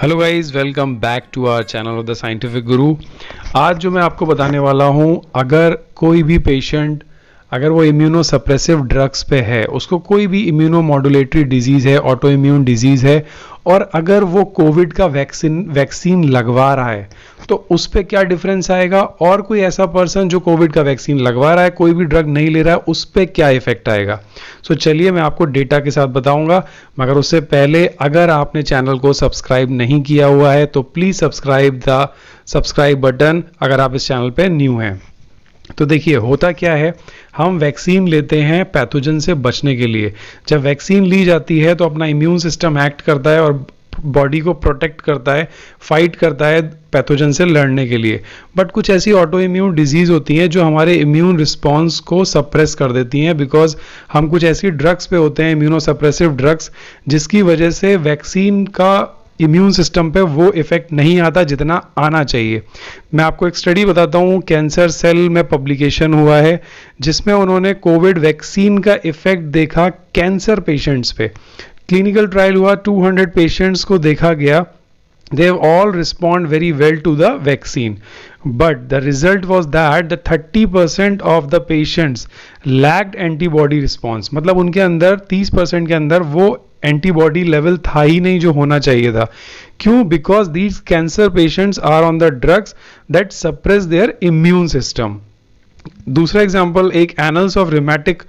Hello guys, welcome back to our channel of the scientific Guru. आज जो मैं आपको बताने वाला हूं, अगर कोई भी पेशेंट अगर वो इम्यूनो सप्रेसिव ड्रग्स पे है, उसको कोई भी इम्यूनो मॉड्यूलेटरी डिजीज़ है, ऑटो इम्यून डिजीज़ है, और अगर वो कोविड का वैक्सीन लगवा रहा है तो उस पर क्या डिफरेंस आएगा, और कोई ऐसा पर्सन जो कोविड का वैक्सीन लगवा रहा है, कोई भी ड्रग नहीं ले रहा है, उस पर क्या इफेक्ट आएगा। सो चलिए मैं आपको डेटा के साथ बताऊंगा, मगर उससे पहले अगर आपने चैनल को सब्सक्राइब नहीं किया हुआ है तो प्लीज़ सब्सक्राइब बटन अगर आप इस चैनल पे न्यू हैं। तो देखिए होता क्या है, हम वैक्सीन लेते हैं पैथोजन से बचने के लिए। जब वैक्सीन ली जाती है तो अपना इम्यून सिस्टम एक्ट करता है और बॉडी को प्रोटेक्ट करता है, फाइट करता है पैथोजन से लड़ने के लिए। बट कुछ ऐसी ऑटो इम्यून डिजीज होती हैं जो हमारे इम्यून रिस्पॉन्स को सप्रेस कर देती हैं, बिकॉज हम कुछ ऐसी ड्रग्स पे होते हैं, इम्यूनो सप्रेसिव ड्रग्स, जिसकी वजह से वैक्सीन का इम्यून सिस्टम पे वो इफेक्ट नहीं आता जितना आना चाहिए। मैं आपको एक स्टडी बताता हूँ, कैंसर सेल में पब्लिकेशन हुआ है, जिसमें उन्होंने कोविड वैक्सीन का इफेक्ट देखा कैंसर पेशेंट्स पे। क्लिनिकल ट्रायल हुआ, 200 पेशेंट्स को देखा गया। They have all respond very well to the vaccine, but the result was that the 30% of the patients lacked antibody response. मतलब उनके अंदर 30% के अंदर वो एंटीबॉडी लेवल था ही नहीं जो होना चाहिए था। क्यों? Because these cancer patients are on the drugs that suppress their immune system. दूसरा एग्जाम्पल, एक annals of rheumatic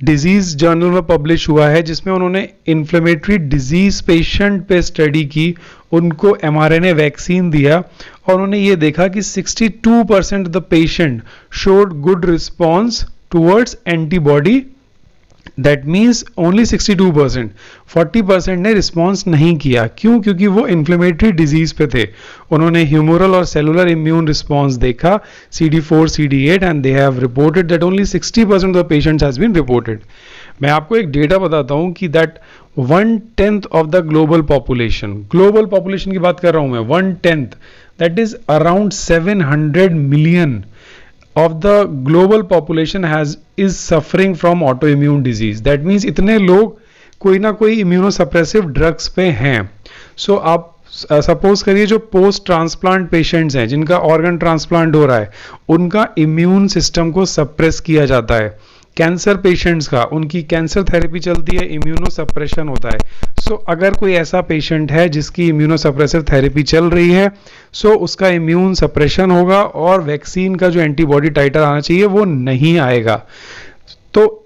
disease journal में पब्लिश हुआ है, जिसमें उन्होंने इन्फ्लेमेटरी डिजीज पेशेंट पे स्टडी की, उनको mRNA वैक्सीन दिया और उन्होंने ये देखा कि 62% the patient showed good response towards antibody. That means only 62%, 40% ने रिस्पॉन्स नहीं किया। क्यों? क्योंकि वो इन्फ्लेमेटरी डिजीज पे थे। उन्होंने ह्यूमरल और सेलुलर इम्यून रिस्पॉन्स देखा, CD4 CD8, and they have reported that only 60% of the patients has been reported. मैं आपको एक डेटा बताता हूं कि that 1/10 of the global population की बात कर रहा हूं मैं, 1/10, that is around 700 million of the global population is suffering from autoimmune disease. That means इतने लोग कोई ना कोई इम्यूनोसप्रेसिव ड्रग्स पे हैं। सो आप सपोज करिए जो पोस्ट ट्रांसप्लांट पेशेंट्स हैं, जिनका ऑर्गन ट्रांसप्लांट हो रहा है, उनका इम्यून सिस्टम को सप्रेस किया जाता है। कैंसर पेशेंट्स का, उनकी कैंसर थेरेपी चलती है, इम्यूनो सप्रेशन होता है। सो अगर कोई ऐसा पेशेंट है जिसकी इम्यूनो सप्रेसिव थेरेपी चल रही है, सो उसका इम्यून सप्रेशन होगा और वैक्सीन का जो एंटीबॉडी टाइटर आना चाहिए वो नहीं आएगा। तो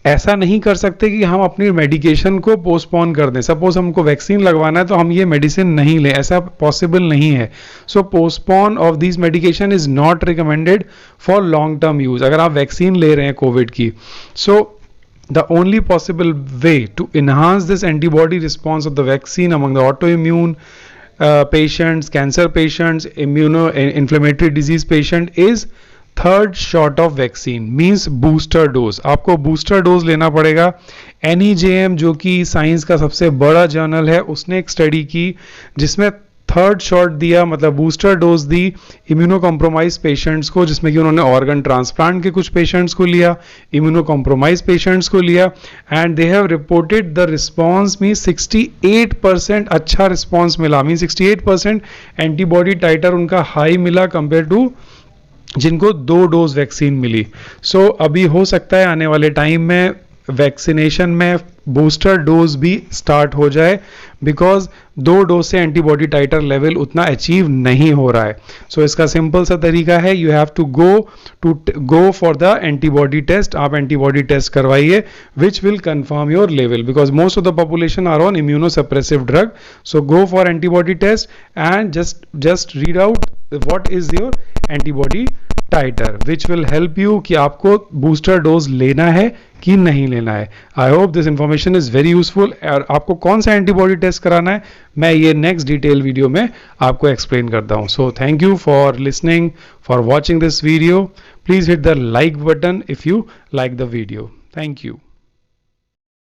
ऐसा नहीं कर सकते कि हम अपनी मेडिकेशन को पोस्टपोन कर दें। सपोज हमको वैक्सीन लगवाना है तो हम ये मेडिसिन नहीं लें, ऐसा पॉसिबल नहीं है। So postpone of this medication is not recommended for long term use. अगर आप वैक्सीन ले रहे हैं कोविड की, so the only possible way to enhance this antibody response of the vaccine among the autoimmune patients, cancer patients, inflammatory disease patient is third shot of vaccine, means booster dose. आपको booster dose लेना पड़ेगा। NEJM जो कि science का सबसे बड़ा journal है, उसने एक स्टडी की जिसमें थर्ड शॉट दिया, मतलब बूस्टर डोज दी इम्यूनो कॉम्प्रोमाइज पेशेंट्स को, जिसमें कि उन्होंने ऑर्गन ट्रांसप्लांट के कुछ पेशेंट्स को लिया, इम्यूनो कॉम्प्रोमाइज पेशेंट्स को लिया, and they have reported the response mean 68% अच्छा रिस्पॉन्स मिला। मीन 68% एंटीबॉडी टाइटर उनका हाई मिला कंपेयर टू जिनको 2 डोज वैक्सीन मिली। सो अभी हो सकता है आने वाले टाइम में वैक्सीनेशन में बूस्टर डोज भी स्टार्ट हो जाए, बिकॉज 2 डोज से एंटीबॉडी टाइटर लेवल उतना अचीव नहीं हो रहा है। सो इसका सिंपल सा तरीका है, you have to go for the antibody test. आप एंटीबॉडी टेस्ट करवाइए which will confirm your level, because most of the population are on immunosuppressive drug. So go for antibody test and just read out what is your antibody titer, which will help you कि आपको booster dose लेना है कि नहीं लेना है। I hope this information is very useful. और आपको कौन सा एंटीबॉडी टेस्ट कराना है, मैं ये नेक्स्ट डिटेल वीडियो में आपको एक्सप्लेन करता हूँ। So thank you for listening, for watching this video. Please hit the like button if you like the video. Thank you.